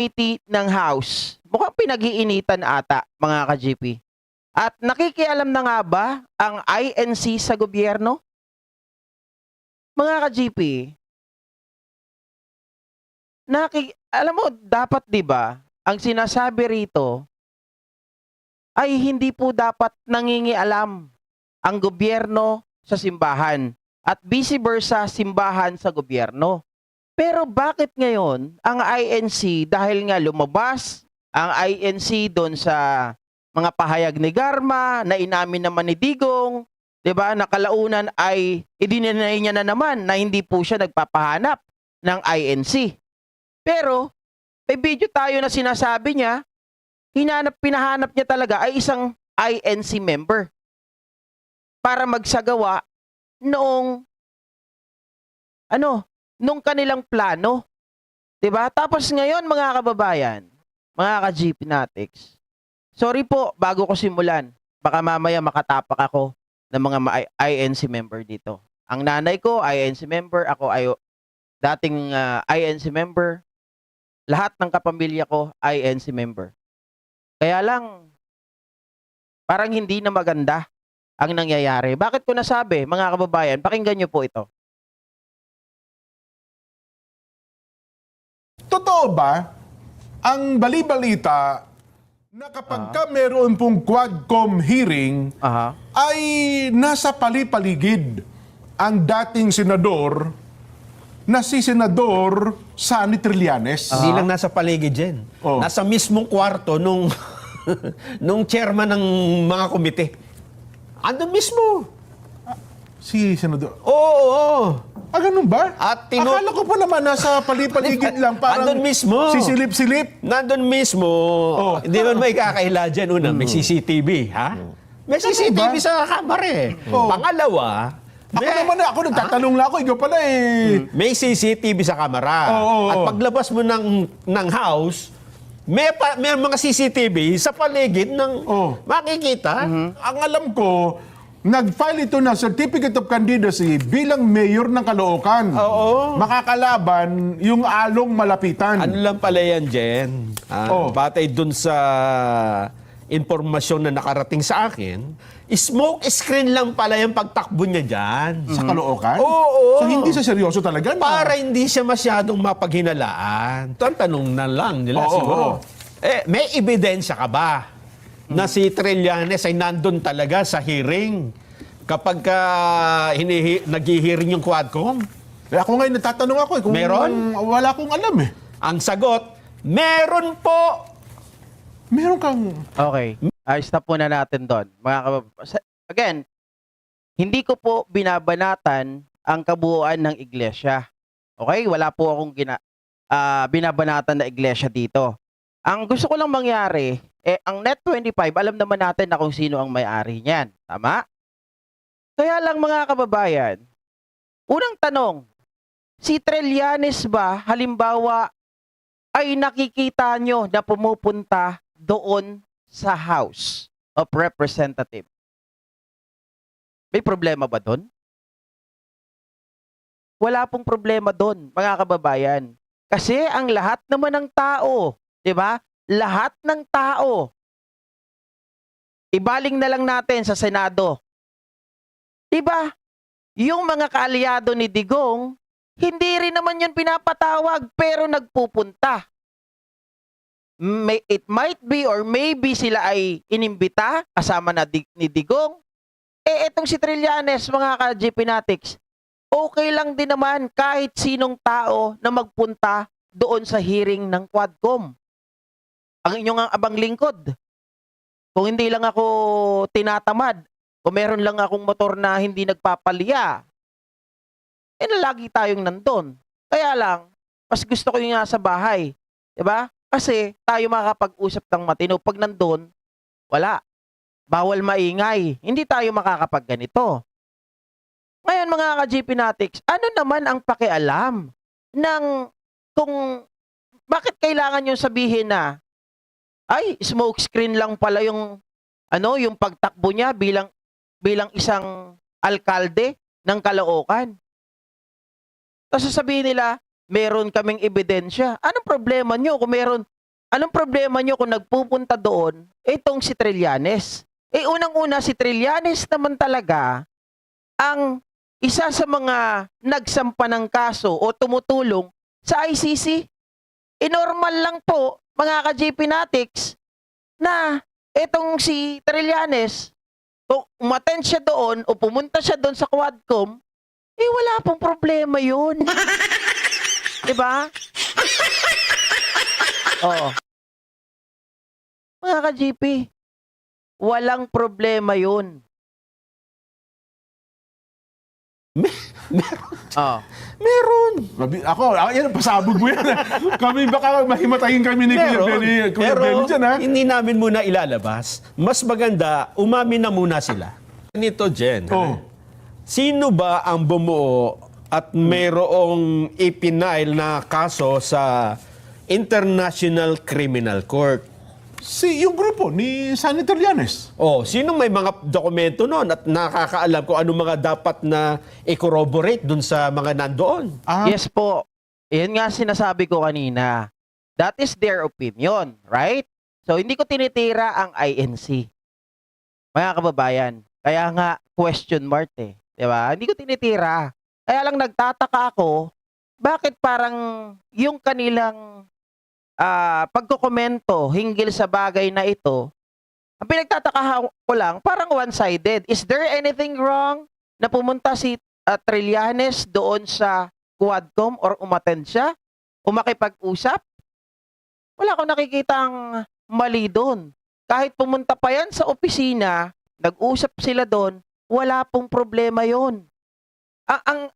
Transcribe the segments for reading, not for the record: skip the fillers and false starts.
committee ng House, mukhang pinag-iinitan ata, mga ka-GP. At nakikialam na nga ba ang INC sa gobyerno? Mga ka-GP, alam mo, dapat 'di ba, ang sinasabi rito ay hindi po dapat nangingialam ang gobyerno sa simbahan at vice versa simbahan sa gobyerno. Pero bakit ngayon ang INC, dahil nga lumabas ang INC doon sa mga pahayag ni Garma na inamin naman ni Digong, 'di ba? Nakalaunan ay idinenay niya na naman na hindi po siya nagpapahanap ng INC. Pero may video tayo na sinasabi niya, pinahanap niya talaga ay isang INC member para magsagawa noong nung kanilang plano. 'Di ba? Tapos ngayon, mga kababayan, mga ka-GP Natics, sorry po, bago ko simulan, baka mamaya makatapak ako ng mga INC member dito. Ang nanay ko, INC member, ako ay dating INC member, lahat ng kapamilya ko, INC member. Kaya lang, parang hindi na maganda ang nangyayari. Bakit ko nasabi, mga kababayan? Pakinggan niyo po ito. Totoo ba ang bali-balita na kapag ka meron pong Quadcom hearing, ay nasa pali-paligid ang dating senador na si Senador Sani Trillanes? Hindi lang nasa paligid dyan. Oh. Nasa mismong kwarto nung nung chairman ng mga komite. Andun mismo. Si Senador. Oo. Ganun ba? At Akala ko pa naman nasa pali-paligid lang. Parang andun mismo. sisilip-silip. Nandun mismo. Hindi naman may kakaila dyan. Una, may CCTV, ha? May CCTV ba? sa kamera eh. Pangalawa, Ako nagtatanong lang ako. Ikaw pala eh. may CCTV sa kamera. At paglabas mo ng house, may mga CCTV sa paligid ng makikita. Ang alam ko, nag-file ito ng Certificate of Candidacy bilang mayor ng Caloocan. Makakalaban yung Along Malapitan. Ano lang pala yan, Jen? Batay dun sa impormasyon na nakarating sa akin, smoke screen lang pala yung pagtakbo niya dyan. Sa Caloocan? Oo. So hindi sa seryoso talaga na? Para hindi siya masyadong mapaghinalaan. Ito ang tanong na lang nila siguro. May ebidensya ka ba na si Trillanes ay nandun talaga sa hearing kapag nag-hearing yung Quadcom? Ako ngayon natatanong ako eh. Kung Meron? Wala akong alam eh. Ang sagot, meron po. Meron kang... Okay. Stop muna natin doon. Again, hindi ko po binabanatan ang kabuuan ng iglesia. Okay? Wala po akong binabanatan na iglesia dito. Ang gusto ko lang mangyari, ang Net25, alam naman natin na kung sino ang may-ari niyan. Tama? Kaya lang, mga kababayan, unang tanong, si Trillanes ba, halimbawa, ay nakikita nyo na pumupunta doon sa House of Representatives? May problema ba doon? Wala pong problema doon, mga kababayan. Kasi ang lahat naman ng tao, di ba? Lahat ng tao, ibaling na lang natin sa Senado. Di ba? Yung mga kaalyado ni Digong, hindi rin naman yun pinapatawag pero nagpupunta. It might be or maybe sila ay inimbita kasama ni Digong. Etong si Trillanes, mga ka-GP Natics, okay lang din naman kahit sinong tao na magpunta doon sa hearing ng Quadcom. Ang inyong abang lingkod. Kung hindi lang ako tinatamad, kung meron lang akong motor na hindi nagpapalya, lagi tayong nandun. Kaya lang, mas gusto ko yung nasa bahay. Diba? Kasi tayo makakapag-usap ng matino. Pag nandun, wala. Bawal maingay. Hindi tayo makakapag ganito. Ngayon, mga ka-GP Natics, ano naman ang pakialam ng kung bakit kailangan yung sabihin na ay, smoke screen lang pala yung yung pagtakbo niya bilang isang alkalde ng Caloocan. Tapos sasabihin nila, meron kaming ebidensya. Anong problema nyo kung meron? Anong problema nyo kung nagpupunta doon itong si Trillanes? Unang-una, si Trillanes naman talaga ang isa sa mga nagsampa ng kaso o tumutulong sa ICC. Normal lang po, mga ka-JP Natics, na itong si Trillanes, kung umattend siya doon o pumunta siya doon sa Quadcom, wala pong problema yun. Diba? Oo. Mga ka-JP, walang problema yun. Meron. Oo. Meron. Yan, pasabog mo yan. Kami baka mahimatayin kami ni Kuya Benny dyan, ha? Hindi namin muna ilalabas. Mas maganda, umamin na muna sila. Nito, Jen. Oh. Sino ba ang bumuo at mayroong ipinail na kaso sa International Criminal Court? Yung grupo ni Senator Llanes. Oh, sino may mga dokumento noon at nakakaalam kung ano mga dapat na i-corroborate dun sa mga nandoon? Yes po. Yan nga sinasabi ko kanina. That is their opinion, right? So, hindi ko tinitira ang INC. Mga kababayan. Kaya nga, question mark eh. Diba? Hindi ko tinitira. Kaya lang nagtataka ako, bakit parang yung kanilang pagkukomento hinggil sa bagay na ito, ang pinagtataka ko lang, parang one-sided. Is there anything wrong na pumunta si Trillanes doon sa Quadcom or umattend siya? O makipag-usap? Wala akong nakikitang mali doon. Kahit pumunta pa yan sa opisina, nag-usap sila doon, wala pong problema yon.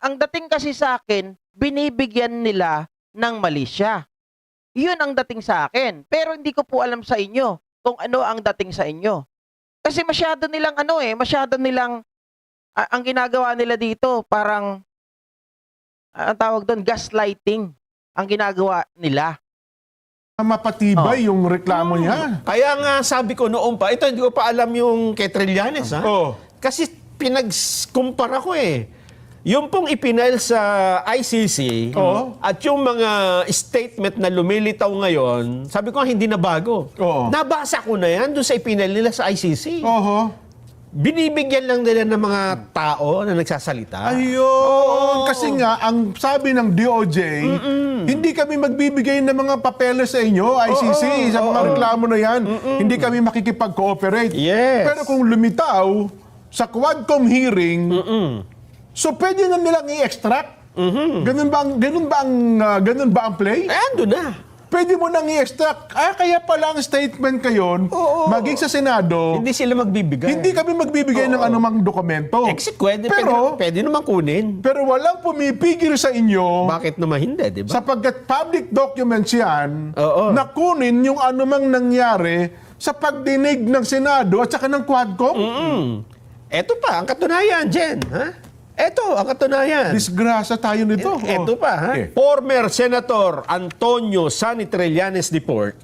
Ang dating kasi sa akin, binibigyan nila ng mali siya. Yun ang dating sa akin. Pero hindi ko po alam sa inyo kung ano ang dating sa inyo. Kasi masyado nilang ang ginagawa nila dito, parang, ang tawag doon, gaslighting ang ginagawa nila. Mapatibay yung reklamo niya. Kaya nga sabi ko noon pa, ito hindi ko pa alam yung kay Trillanes, ha? Oh. Kasi pinag-kumpara ko eh. Yung pong ipinail sa ICC Oo. at yung mga statement na lumilitaw ngayon, sabi ko hindi na bago. Oo. Nabasa ko na yan doon sa ipinail nila sa ICC. Oho. Binibigyan lang nila ng mga tao na nagsasalita. Ayun. Kasi nga, ang sabi ng DOJ, hindi kami magbibigay ng mga papeles sa inyo, ICC, sa mga reklamo na yan. Hindi kami makikipag-cooperate. Yes. Pero kung lumitaw sa Quadcom hearing, so pwede na nilang i-extract? Ganun ba ang play? Eh, ando na. Pwede mo nang i-extract. Kaya pala ang statement kayon, maging sa Senado, Hindi sila magbibigay. hindi kami magbibigay ng anumang dokumento. Pwede naman kunin. Pero walang pumipigil sa inyo Bakit naman hindi, di ba? sapagkat public documents yan Oo. na kunin yung anumang nangyari sa pagdinig ng Senado at saka ng Quadcom. Eto pa, ang katunayan, Jen. Ha? Eto, ang katunayan. Disgrasya tayo nito. Eto pa, ha? Okay. Former Senator Antonio Sani Trillanes Deport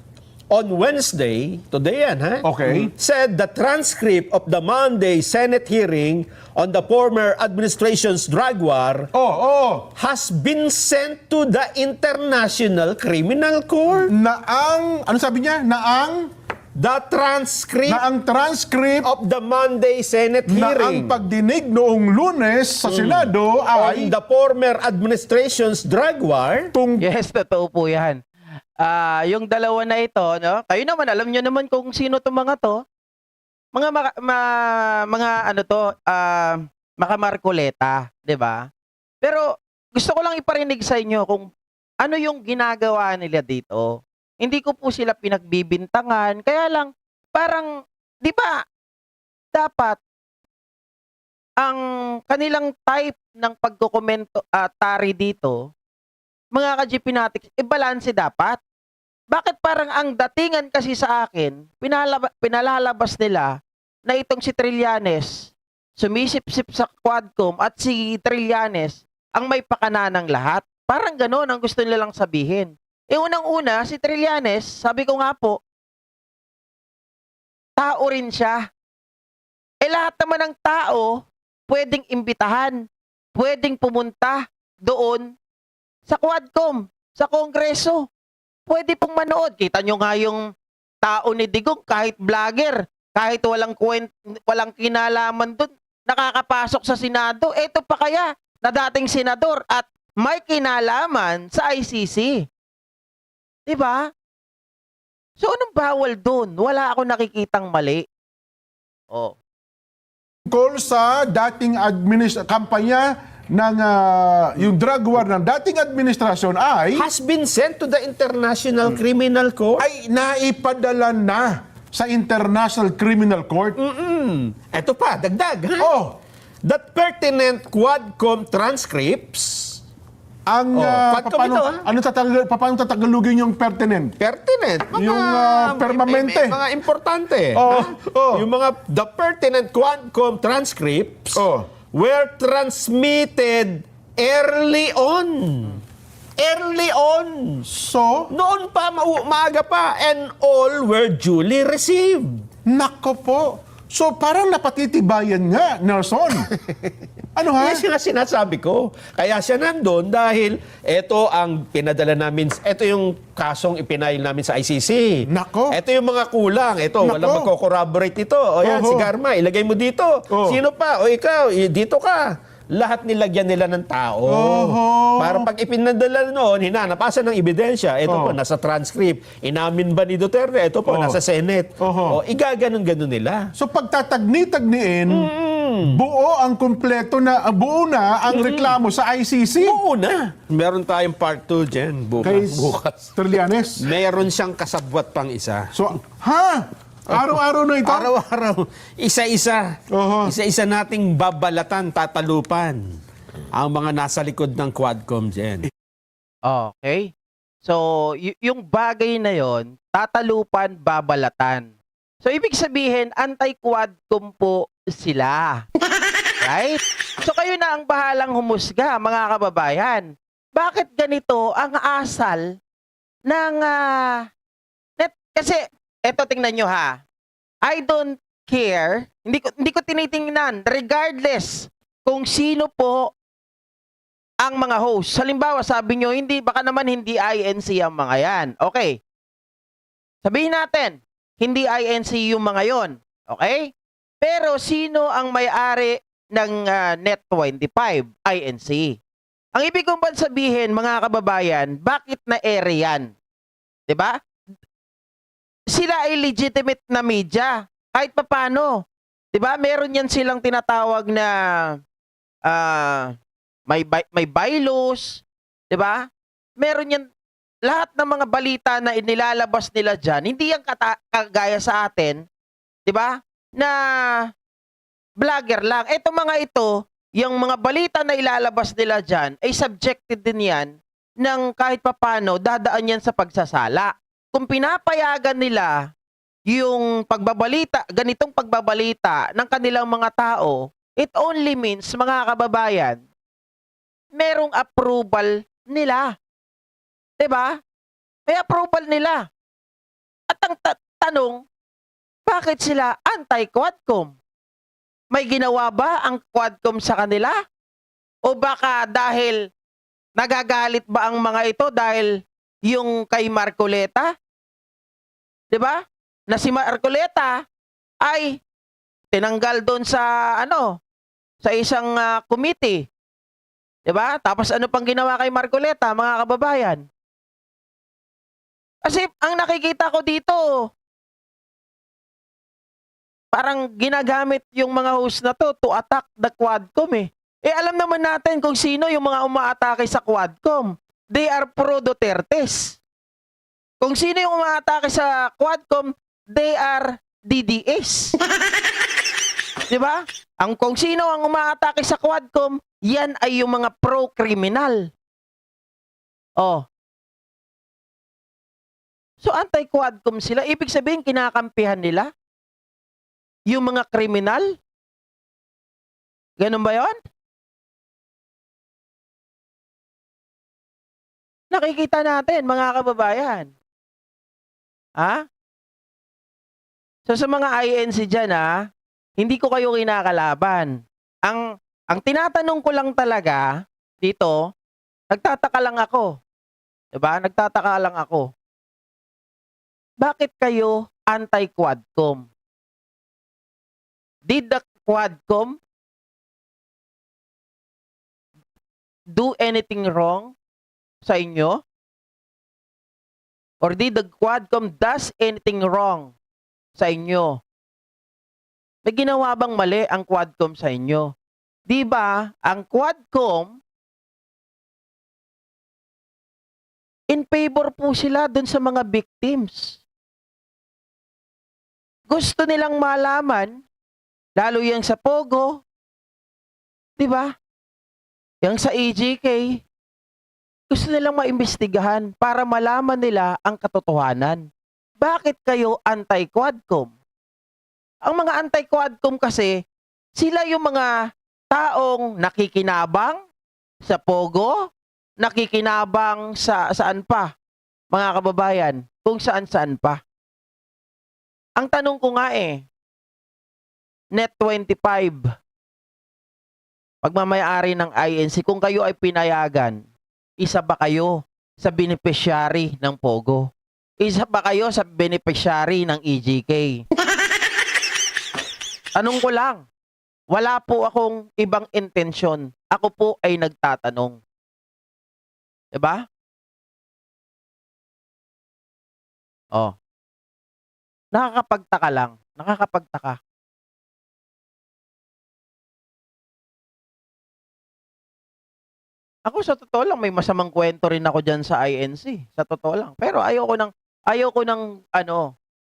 on Wednesday, today yan, ha? Okay. Said the transcript of the Monday Senate hearing on the former administration's drug war has been sent to the International Criminal Court. Ano sabi niya? The transcript Ang transcript of the Monday Senate na ang hearing pagdinig noong Lunes sa Senado on ay the former administration's drug war. Yes, totoo po yan. Yung dalawa na ito, no? Kayo naman, alam nyo naman kung sino itong mga to. Makamarkuleta, di ba? Pero gusto ko lang iparinig sa inyo kung ano yung ginagawa nila dito. Hindi ko po sila pinagbibintangan. Kaya lang, parang, di ba, dapat ang kanilang type ng pagkukomento tari dito, mga ka-GP natin, balance dapat. Bakit parang ang datingan kasi sa akin, pinalalabas nila na itong si Trillanes, sumisip-sip sa Quadcom at si Trillanes ang may pakana ng lahat. Parang gano'n ang gusto nilang sabihin. Unang-una, si Trillanes, sabi ko nga po, tao rin siya. Lahat naman ng tao, pwedeng imbitahan, pwedeng pumunta doon sa Quadcom, sa Kongreso. Pwede pong manood. Kita nyo nga yung tao ni Digong, kahit vlogger, kahit walang kinalaman doon, nakakapasok sa Senado. Ito pa kaya na dating senador at may kinalaman sa ICC. Diba? So, anong bawal doon? Wala ako nakikitang mali. Oh. Tungkol sa dating kampanya ng yung drug war ng dating administrasyon Has been sent to the International Criminal Court. ay naipadala na sa International Criminal Court. Ito pa, dagdag. Ha? Oh, That pertinent Quadcom transcripts, ang Quadcom ito, paano tatagalugin yung pertinent? pertinent, Yung, permanente. mga importante. Oh, ha? oh. Yung the pertinent Quadcom transcripts Oh. were transmitted early on. Early on. So, Noon pa, maaga pa, and all were duly received. nako po. So, parang napatitibayan nga, Nelson. Ano ha? Yes, yung sinasabi ko. Kaya siya nandun dahil ito ang pinadala namin, ito yung kasong ipinail namin sa ICC. Nako. Ito yung mga kulang. Ito, Nako. walang magko-corroborate ito. O yan, Oho. si Garma, ilagay mo dito. Oh. Sino pa? O ikaw, dito ka. Lahat nilagyan nila ng tao. Oho. Para pag ipinadala noon, hinanapasan ng ebidensya. Ito Oh. po, nasa transcript. Inamin ba ni Duterte? Ito po, Oh. nasa Senate. Oho. O, igaganon-ganon nila. So, pagtatagni-tagniin, buo ang kumpleto na, buo na ang reklamo sa ICC. Oo na. Meron tayong part 2 dyan. Kay Bukas. Trillanes. Meron siyang kasabwat pang isa. So, ha? Araw-araw na ito? Araw-araw, isa-isa. Oho. Isa-isa nating babalatan, tatalupan ang mga nasa likod ng Quadcom dyan. Okay. So, yung bagay na yon, tatalupan, babalatan. So, ibig sabihin, anti-Quadcom po sila. Right? So, kayo na ang bahalang humusga, mga kababayan. Bakit ganito ang asal ng net? Kasi, eto tingnan nyo ha. I don't care. Hindi ko tinitingnan. Regardless kung sino po ang mga host. Halimbawa, sabi nyo, baka naman hindi INC ang mga yan. Okay. Sabihin natin, hindi INC yung mga yon. Okay? Pero sino ang may-ari ng Net25? INC. Ang ibig kong ba sabihin, mga kababayan, bakit na-air yan? 'Di ba? Sila ay legitimate na media. Kahit papano. 'Di ba? Meron yan silang tinatawag na may bylaws, 'di ba? Meron yan lahat ng mga balita na inilalabas nila diyan. Hindi yan kagaya sa atin, 'di ba? Na vlogger lang. Ito mga ito, yung mga balita na ilalabas nila diyan ay subjected din yan ng kahit papano dadaan yan sa pagsasala. Kung pinapayagan nila yung pagbabalita, ganitong pagbabalita ng kanilang mga tao, it only means, mga kababayan, merong approval nila. 'Di ba? May approval nila. At ang tanong, bakit sila anti-Quadcom? May ginawa ba ang Quadcom sa kanila? O baka dahil nagagalit ba ang mga ito dahil yung kay Marcoleta? 'Di ba? Na si Marcoleta ay tinanggal doon sa sa isang committee. 'Di ba? Tapos ano pang ginawa kay Marcoleta, mga kababayan? Kasi ang nakikita ko dito, parang ginagamit yung mga host na to attack the Quadcom eh. Eh alam naman natin kung sino yung mga umaatake sa Quadcom. They are pro-Dutertes. Kung sino yung umaatake sa Quadcom, they are DDS. 'Di ba? Kung sino ang umaatake sa Quadcom, yan ay yung mga pro-criminal. Oh. So anti-Quadcom sila, ibig sabihin kinakampihan nila yung mga kriminal? Ganun ba 'yon? Nakikita natin, mga kababayan. Ha? So sa mga INC dyan, hindi ko kayo kinakalaban. Ang tinatanong ko lang talaga dito, Nagtataka lang ako. 'Di ba? Nagtataka lang ako. Bakit kayo anti-Quadcom? Did the Quadcom do anything wrong sa inyo? Or did the Quadcom does anything wrong sa inyo? May ginawa bang mali ang Quadcom sa inyo? Di ba, ang Quadcom, in favor po sila dun sa mga victims. Gusto nilang malaman, lalo yung sa Pogo, di ba? Yung sa EJK, gusto nilang maimbestigahan para malaman nila ang katotohanan. Bakit kayo anti-Quadcom? Ang mga anti-Quadcom kasi, sila yung mga taong nakikinabang sa Pogo, nakikinabang sa saan pa, mga kababayan, kung saan-saan pa. Ang tanong ko nga Net25, pagmamayari ng INC, kung kayo ay pinayagan, isa ba kayo sa beneficiary ng Pogo? Isa ba kayo sa beneficiary ng EJK? Tanong ko lang. Wala po akong ibang intensyon. Ako po ay nagtatanong. 'Di ba? Oh. Nakakapagtaka lang. Nakakapagtaka. Ako sa totoo lang, may masamang kwento rin ako dyan sa INC. Sa totoo lang. Pero ayoko ng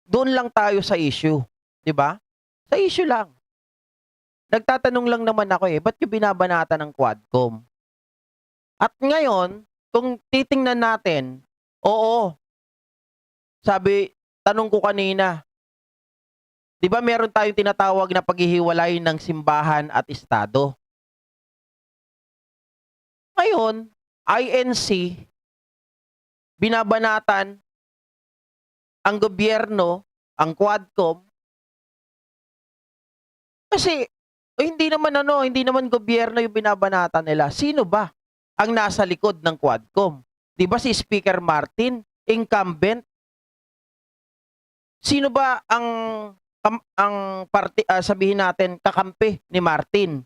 doon lang tayo sa issue. 'Di ba? Sa issue lang. Nagtatanong lang naman ako ba't yung binabanata ng Quadcom? At ngayon, kung titingnan natin, oo, tanong ko kanina, di ba meron tayong tinatawag na paghihiwalay ng simbahan at estado? Ngayon, INC, binabanatan ang gobyerno, ang Quadcom, kasi hindi naman gobyerno yung binabanatan nila. Sino ba ang nasa likod ng Quadcom? 'Di ba si Speaker Martin, incumbent? Sino ba ang sabihin natin kakampi ni Martin?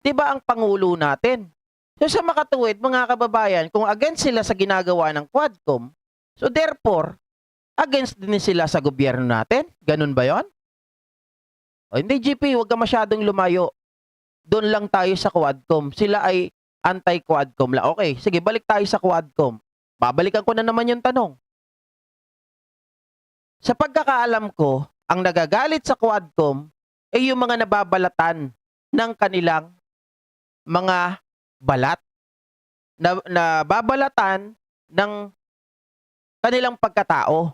'Di ba ang pangulo natin? So sa makatuwid, mga kababayan, kung against sila sa ginagawa ng Quadcom, so therefore, against din sila sa gobyerno natin? Ganun ba 'yon? O hindi, GP, huwag ka masyadong lumayo. Doon lang tayo sa Quadcom. Sila ay anti-Quadcom lang. Okay, sige, balik tayo sa Quadcom. Babalikan ko na naman yung tanong. Sa pagkakaalam ko, ang nagagalit sa Quadcom ay yung mga nababalatan ng kanilang mga balat. Nababalatan ng kanilang pagkatao.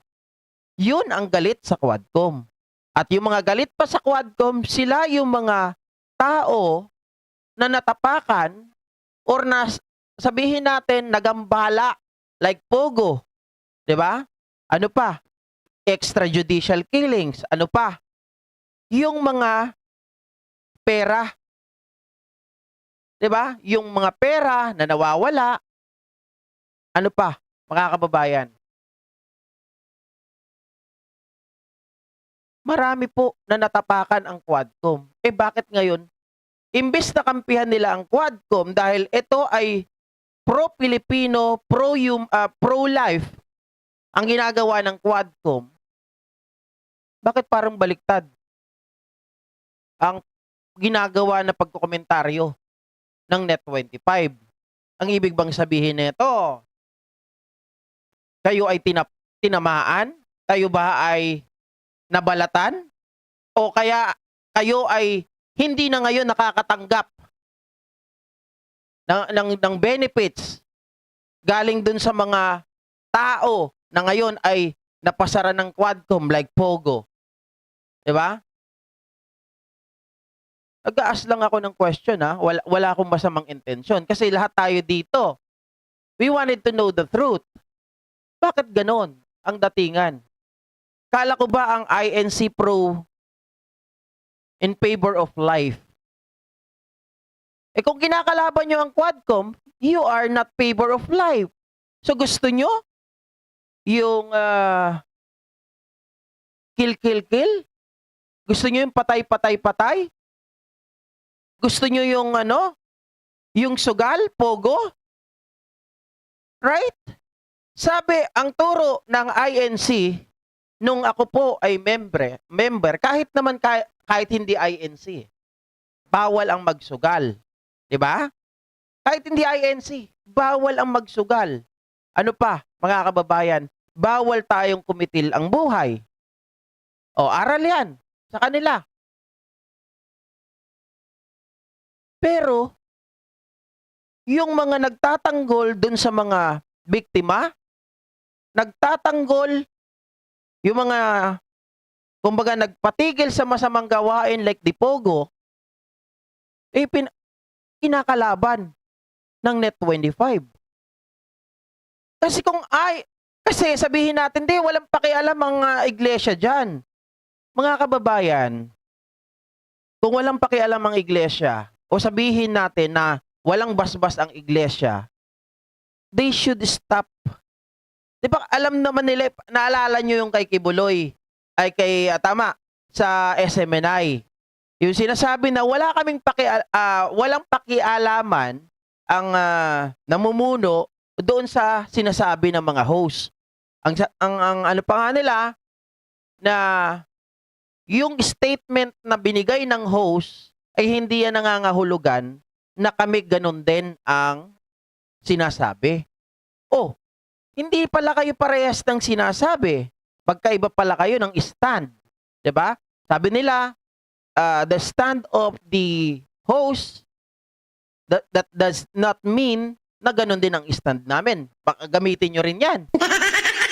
Yun ang galit sa Quadcom. At yung mga galit pa sa Quadcom, sila yung mga tao na natapakan or sabihin natin nagambala like Pogo. 'Di ba? Ano pa? Extrajudicial killings. Ano pa? Yung mga pera. 'Di ba? Yung mga pera na nawawala. Ano pa, mga kababayan? Marami po na natapakan ang Quadcom. Bakit ngayon? Imbes na kampihan nila ang Quadcom dahil ito ay pro-Pilipino, pro-life ang ginagawa ng Quadcom, bakit parang baliktad ang ginagawa na pagkokomentaryo ng Net25? Ang ibig bang sabihin nito, kayo ay tinamaan? Kayo ba ay nabalatan? O kaya kayo ay hindi na ngayon nakakatanggap ng benefits galing dun sa mga tao na ngayon ay napasara ng Quadcom like Pogo? Diba? Nag-aas lang ako ng question Wala akong masamang intensyon. Kasi lahat tayo dito, we wanted to know the truth. Bakit ganon ang datingan? Kala ko ba ang INC pro in favor of life? Eh kung kinakalaban nyo ang Quadcom, you are not favor of life. So gusto nyo yung kill? Gusto nyo yung patay? Gusto nyo yung yung sugal, pogo? Right? Sabi, ang turo ng INC, nung ako po ay member kahit hindi INC, bawal ang magsugal. 'Di ba? Kahit hindi INC, bawal ang magsugal. Ano pa, mga kababayan, bawal tayong kumitil ang buhay. O, aral yan sa kanila. Pero, yung mga nagtatanggol dun sa mga biktima, nagtatanggol yung mga, kumbaga, nagpatigil sa masamang gawain like Dipogo, eh, kinakalaban ng Net25. Kasi sabihin natin, walang pakialam ang iglesia dyan. Mga kababayan, kung walang pakialam ang iglesia, o sabihin natin na walang basbas ang iglesia, they should stop. Di ba, alam naman nila, naalala nyo yung kay Kibuloy, tama, sa SMNI. Yung sinasabi na walang pakialaman ang namumuno doon sa sinasabi ng mga host. Ang ano pa nga nila, na yung statement na binigay ng host ay hindi yan nangangahulugan na kami ganun din ang sinasabi. Oh, hindi pala kayo parehas ng sinasabi. Pagkaiba pala kayo ng stand. 'Di ba? Sabi nila, the stand of the host, that does not mean na ganun din ang stand namin. Baka gamitin nyo rin yan.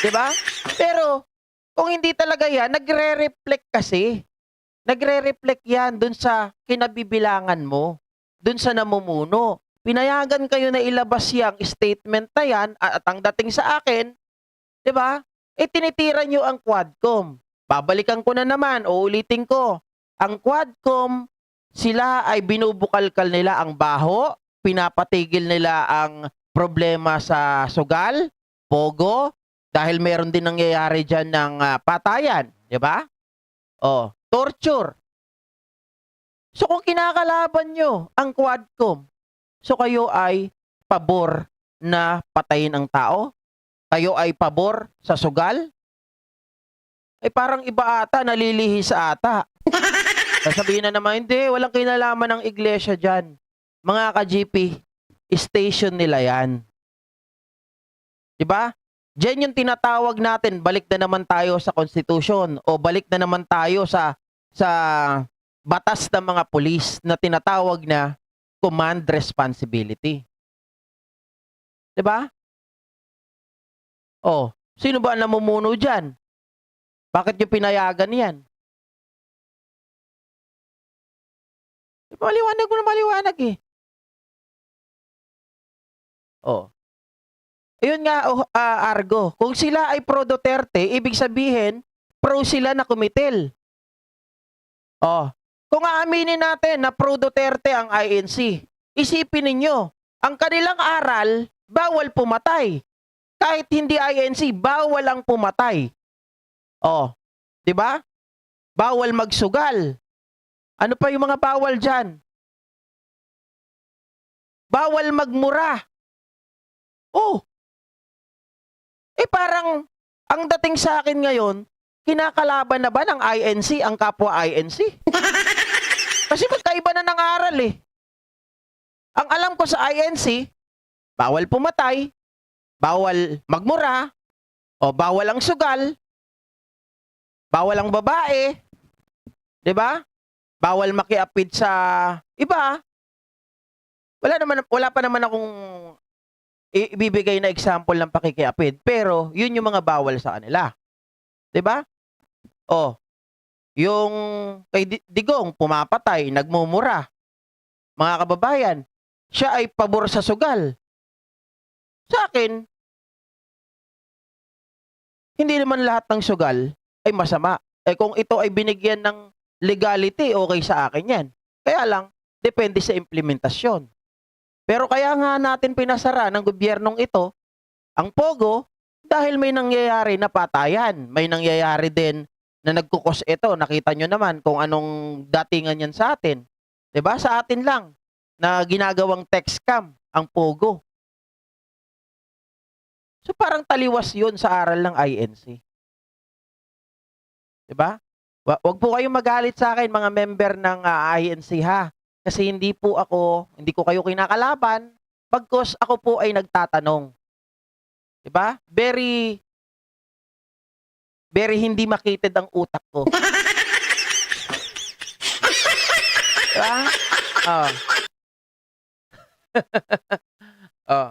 'Di ba? Pero, kung hindi talaga yan, nagre-reflect kasi. Nagre-reflect yan dun sa kinabibilangan mo, dun sa namumuno. Pinayagan kayo na ilabas yung statement na yan at ang dating sa akin, 'di ba? Tinitira nyo ang Quadcom. Babalikan ko na naman, uulitin ko. Ang Quadcom, sila ay binubukalkal nila ang baho, pinapatigil nila ang problema sa sugal, pogo, dahil meron din nangyayari dyan ng patayan, 'di ba? Oh, torture. So kung kinakalaban nyo ang Quadcom, so kayo ay pabor na patayin ang tao? Kayo ay pabor sa sugal? Ay parang iba ata, nalilihis ata. Sasabihin na naman, hindi, walang kinalaman ng iglesia dyan. Mga ka-GP, station nila yan. Diba? Diyan yung tinatawag natin, balik na naman tayo sa konstitusyon o balik na naman tayo sa batas ng mga pulis na tinatawag na command responsibility. Diba? Oh, sino ba ang namumuno dyan? Bakit yung pinayagan yan? Maliwanag mo na maliwanag eh. Oh. Ayun nga, Argo. Kung sila ay pro Duterte, ibig sabihin, pro sila na kumitil. Oh. Kung aaminin natin na pro Duterte ang INC, isipin ninyo, ang kanilang aral, bawal pumatay. Kahit hindi INC, bawal ang pumatay. Oh. 'Di ba? Bawal magsugal. Ano pa yung mga bawal dyan? Bawal magmura. Oh. Parang, ang dating sa akin ngayon, kinakalaban na ba ng INC ang kapwa INC? Kasi magkaiba na ng aral eh. Ang alam ko sa INC, bawal pumatay, bawal magmura, o bawal ang sugal, bawal ang babae, 'di ba? Bawal makiapid sa iba. Wala pa naman akong ibibigay na example ng pakikiapid, pero yun yung mga bawal sa kanila. 'Di ba? Oh. Yung kay Digong pumapatay, nagmumura. Mga kababayan, siya ay pabor sa sugal. Sa akin, hindi naman lahat ng sugal ay masama. Kung ito ay binigyan ng legality, okay sa akin yan. Kaya lang, Depende sa implementasyon. Pero kaya nga natin pinasara ng gobyernong ito ang Pogo dahil may nangyayari na patayan. May nangyayari din na nagkukos ito. Nakita nyo naman kung anong datingan yan sa atin. 'Di ba? Sa atin lang na ginagawang text scam ang Pogo. So parang taliwas 'yun sa aral ng INC. 'Di ba? Wag po kayong magalit sa akin mga member ng INC ha. Kasi hindi ko kayo kinakalaban, bagkus ako po ay nagtatanong. 'Di ba? Very very hindi makitid ang utak ko. 'Di ba? Oh. Oh.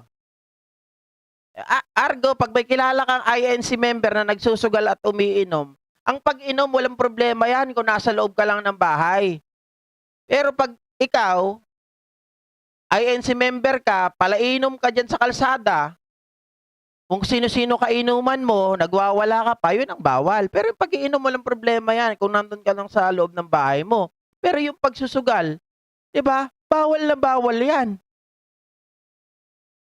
Argo, pag may kilala kang INC member na nagsusugal at umiinom, ang pag-inom walang problema yan kung nasa loob ka lang ng bahay. Pero pag ikaw, INC member ka, palainom ka dyan sa kalsada, kung sino-sino kainuman mo, nagwawala ka pa, yun ang bawal. Pero yung pag-iinom walang problema yan kung nandun ka lang sa loob ng bahay mo. Pero yung pagsusugal, di ba? Bawal na bawal yan.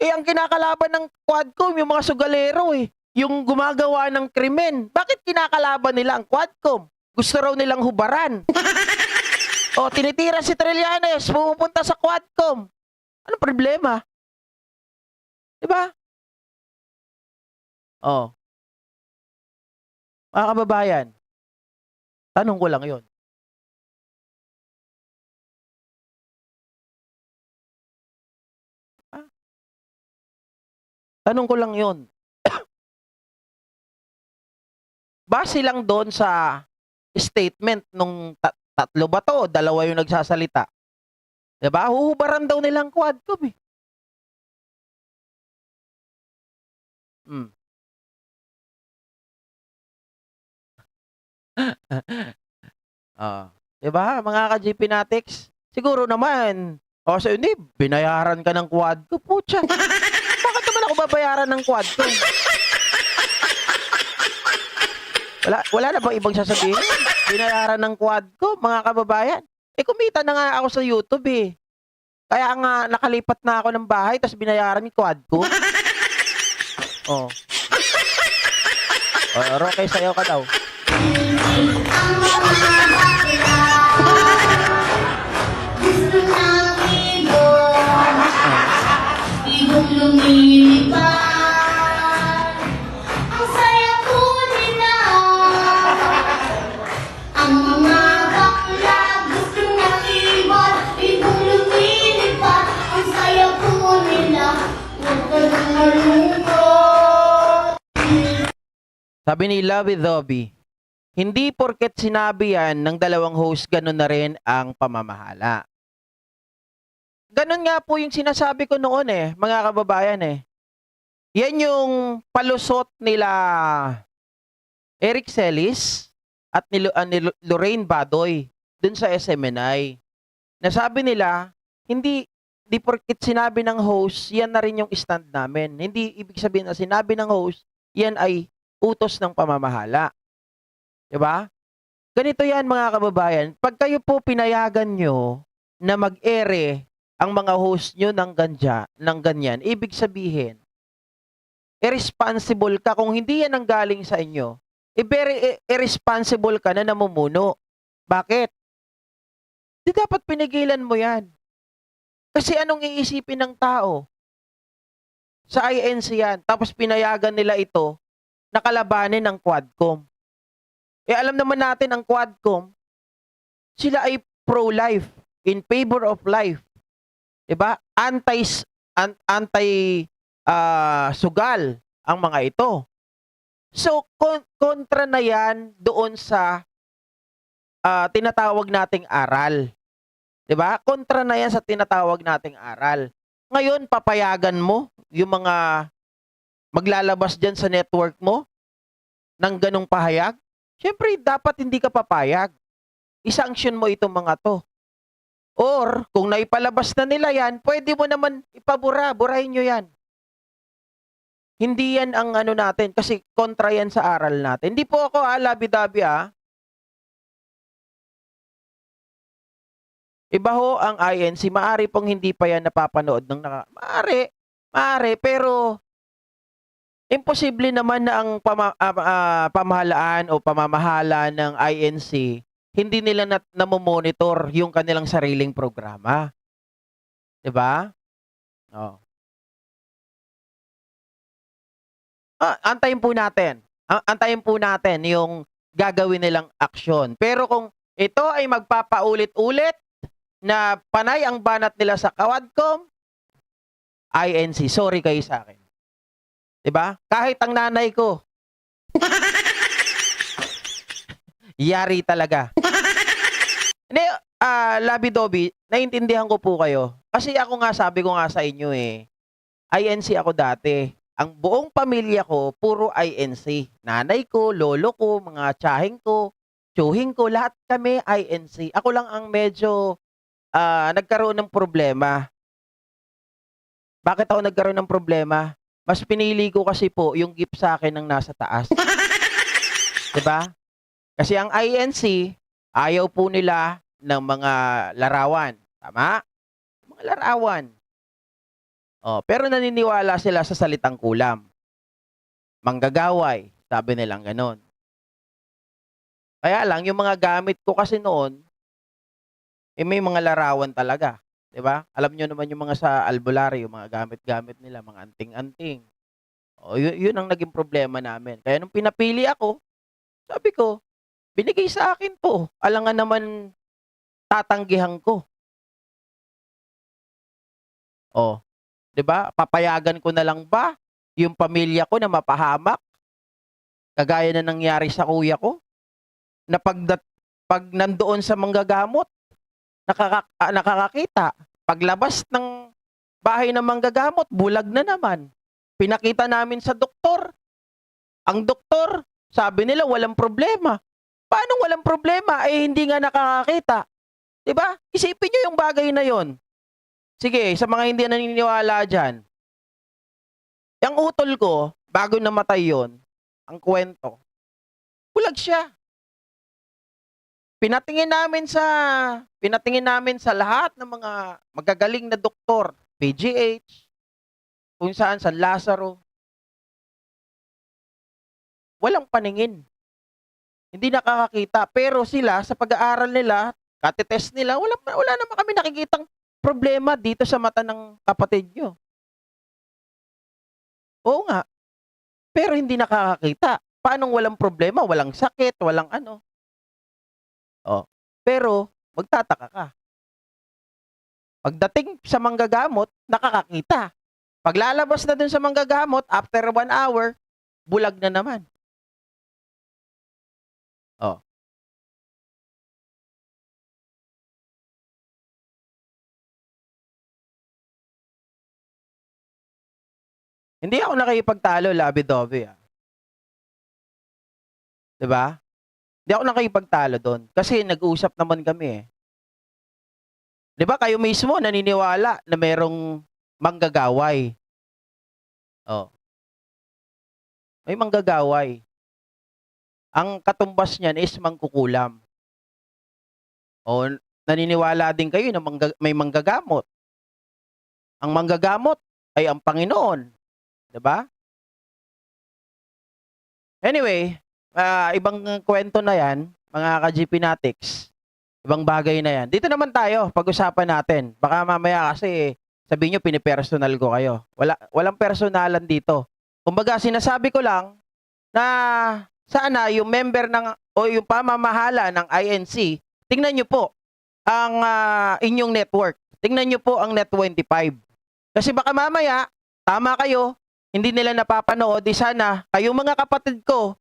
Ang kinakalaban ng Quadcom, yung mga sugalero yung gumagawa ng krimen. Bakit kinakalaban nila ang Quadcom? Gusto raw nilang hubaran. Tinitira si Trillanes, pupunta sa Quadcom. Anong problema? Diba? Mga kababayan, tanong ko lang yon. Tanong ko lang yon. Base lang doon sa statement nung tatlo ba to, dalawa yung nagsasalita. 'Di ba? Huhubaran daw nilang Quadcom eh. Hmm. 'Di ba? Mga ka-GP Natics, siguro naman, so hindi, binayaran ka ng Quadcom. Putya. Bakit naman ako babayaran ng Quadcom? Wala na bang ibang sasabihin? Binayaran ng Quadcom, mga kababayan. Kumita na nga ako sa YouTube eh. Kaya nga nakalipat na ako ng bahay tapos binayaran ni Quadcom. Roque, sayaw ka daw. Ibong lumilipad, ang saya po nila. Ang mga bakla gusto ng ibon. Ibong lumilipad, ang saya po nila. Huwag ka nang malungkot. Sabi ni Lovey Dobby, hindi porket sinabi yan ng dalawang host, ganun na rin ang pamamahala. Ganun nga po yung sinasabi ko noon mga kababayan Yan yung palusot nila Eric Celis at ni Lorraine Badoy dun sa SMNI. Nasabi nila, hindi porket sinabi ng host, yan na rin yung stand namin. Hindi ibig sabihin na sinabi ng host, yan ay utos ng pamamahala. Diba? Ganito yan mga kababayan. Pag kayo po pinayagan nyo na mag-ere ang mga host nyo ng ganyan, ibig sabihin, irresponsible ka. Kung hindi yan ang galing sa inyo, very irresponsible ka na namumuno. Bakit? Di dapat pinigilan mo yan. Kasi anong iisipin ng tao? Sa INC yan. Tapos pinayagan nila ito na kalabanin ng Quadcom. Alam naman natin ang Quadcom, sila ay pro-life, in favor of life. Diba? Sugal ang mga ito. So, kontra na yan doon sa tinatawag nating aral. Diba? Kontra na yan sa tinatawag nating aral. Ngayon, papayagan mo yung mga maglalabas dyan sa network mo ng ganong pahayag? Siyempre, dapat hindi ka papayag. I-sanction mo itong mga to. Or, kung naipalabas na nila yan, pwede mo naman ipabura. Burahin nyo yan. Hindi yan ang ano natin, kasi kontra yan sa aral natin. Hindi po ako labi-dabi Iba ho ang INC. Maari pong hindi pa yan napapanood ng Maari, pero imposible naman na ang pamahalaan o pamamahala ng INC hindi nila namomonitor yung kanilang sariling programa. 'Di ba? Oh. Antayin po natin. Antayin po natin yung gagawin nilang aksyon. Pero kung ito ay magpapaulit-ulit na panay ang banat nila sa Quadcom, INC, sorry kayo sa akin. 'Di ba? Kahit ang nanay ko, yari talaga. Hindi, Labi-Dobi, naiintindihan ko po kayo. Kasi ako nga, sabi ko nga sa inyo INC ako dati. Ang buong pamilya ko, puro INC. Nanay ko, lolo ko, mga tsahing ko, tsuhing ko, lahat kami INC. Ako lang ang medyo nagkaroon ng problema. Bakit ako nagkaroon ng problema? Mas pinili ko kasi po yung gift sa akin ng nasa taas. 'Di ba? Kasi ang INC, ayaw po nila ng mga larawan. Tama? Mga larawan. Pero naniniwala sila sa salitang kulam. Manggagaway, sabi nilang ganon. Kaya lang, yung mga gamit ko kasi noon, may mga larawan talaga. 'Di ba? Alam nyo naman yung mga sa albularyo, yung mga gamit-gamit nila, mga anting-anting. Yun ang naging problema namin. Kaya nung pinapili ako, sabi ko, binigay sa akin to. Alangan naman tatanggihan ko. 'Di ba? Papayagan ko na lang ba yung pamilya ko na mapahamak? Kagaya na nangyari sa kuya ko, na pag nandoon sa manggagamot, nakakakita. Paglabas ng bahay ng manggagamot, bulag na naman. Pinakita namin sa doktor. Ang doktor, sabi nila walang problema. Paano walang problema? Hindi nga nakakakita. 'Di ba? Isipin niyo yung bagay na 'yon. Sige, sa mga hindi naniniwala diyan. Yung utol ko, bago namatay 'yon, ang kwento, bulag siya. Pinatingin namin sa lahat ng mga magagaling na doktor, PGH, kung saan San Lazaro. Walang paningin. Hindi nakakakita. Pero sila, sa pag-aaral nila, kati-test nila, wala naman kami nakikitang problema dito sa mata ng kapatid nyo. Oo nga. Pero hindi nakakakita. Paano walang problema? Walang sakit, walang ano. Pero, magtataka ka. Pagdating sa manggagamot, nakakakita. Paglalabas na dun sa manggagamot, after 1 hour, bulag na naman. Hindi ako nakikipagtalo, Labi-Dobi. 'Di ba? Hindi ako nakikipagtalo doon. Kasi nag-uusap naman kami 'Di ba kayo mismo naniniwala na merong manggagaway? May manggagaway. Ang katumbas niyan is mangkukulam. Naniniwala din kayo na may manggagamot. Ang manggagamot ay ang Panginoon. 'Di ba? Anyway, ibang kwento na 'yan, mga ka-GP Natics. Ibang bagay na 'yan. Dito naman tayo, pag-usapan natin. Baka mamaya kasi sabihin niyo pinipersonal ko kayo. Walang personalan dito. Kumbaga sinasabi ko lang na sana yung member o yung pamamahala ng INC, tingnan niyo po ang inyong network. Tingnan niyo po ang Net25. Kasi baka mamaya, tama kayo, hindi nila napapanood, di sana, kayong mga kapatid ko,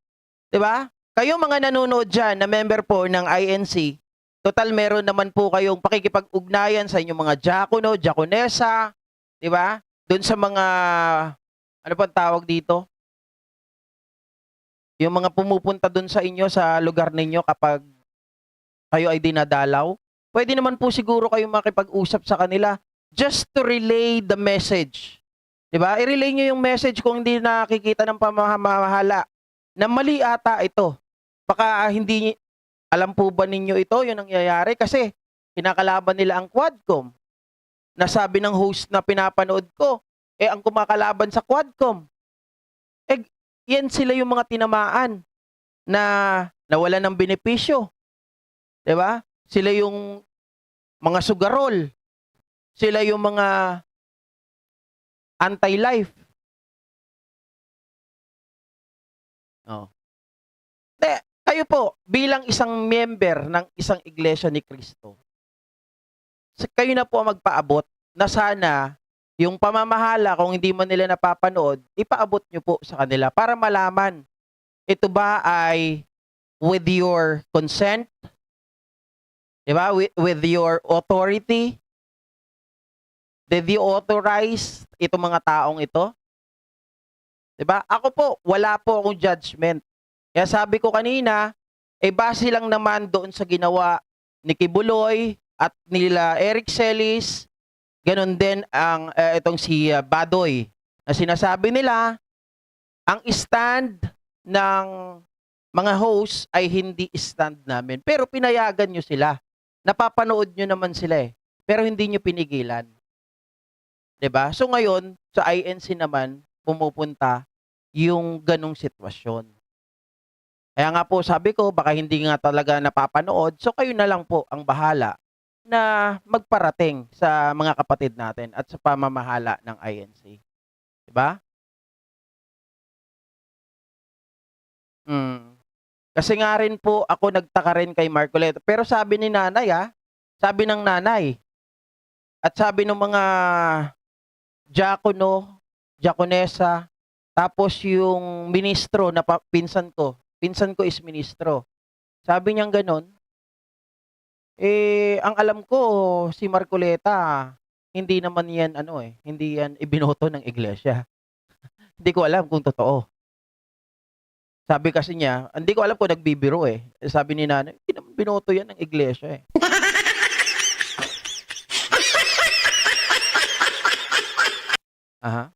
di ba? Kayong mga nanonood dyan na member po ng INC, total meron naman po kayong pakikipag-ugnayan sa inyong mga diakono, diakonesa, di ba? Doon sa mga, ano pa tawag dito? Yung mga pumupunta doon sa inyo, sa lugar ninyo kapag kayo ay dinadalaw. Pwede naman po siguro kayong makipag-usap sa kanila just to relay the message. Diba? I-relay nyo yung message kung hindi nakikita ng pamamahala na mali ata ito. Baka hindi, alam po ba ninyo ito, yung nangyayari? Kasi kinakalaban nila ang Quadcom. Nasabi ng host na pinapanood ko, ang kumakalaban sa Quadcom. Yan sila yung mga tinamaan na nawalan ng benepisyo. 'Di ba? Sila yung mga sugarol. Sila yung mga anti-life. Oh. Kayo po, bilang isang member ng isang iglesia ni Cristo, kayo na po ang magpaabot na sana yung pamamahala, kung hindi man nila napapanood, ipaabot nyo po sa kanila para malaman, ito ba ay with your consent? Diba? With your authority? Did you authorize itong mga taong ito? Diba? Ako po, wala po akong judgment. Kaya sabi ko kanina, base lang naman doon sa ginawa ni Kibuloy at nila Eric Celis, ganun din ang itong si Badoy. Na sinasabi nila, ang stand ng mga host ay hindi stand namin. Pero pinayagan nyo sila. Napapanood nyo naman sila pero hindi nyo pinigilan. 'Di ba? So ngayon, sa INC naman, pumupunta yung ganong sitwasyon. Kaya nga po sabi ko, baka hindi nga talaga napapanood, so kayo na lang po ang bahala na magparating sa mga kapatid natin at sa pamamahala ng INC. Diba? Kasi nga rin po ako nagtaka rin kay Marcoleta. Pero sabi ni nanay sabi ng nanay, at sabi ng mga diakono, diakonesa, tapos yung ministro na pinsan ko is ministro. Sabi niyang ganon, ang alam ko, si Marcoleta, hindi naman yan, hindi yan ibinoto ng iglesia. Hindi ko alam kung totoo. Sabi kasi niya, hindi ko alam kung nagbibiro Sabi ni nanay, hindi naman binoto yan ng iglesia Aha.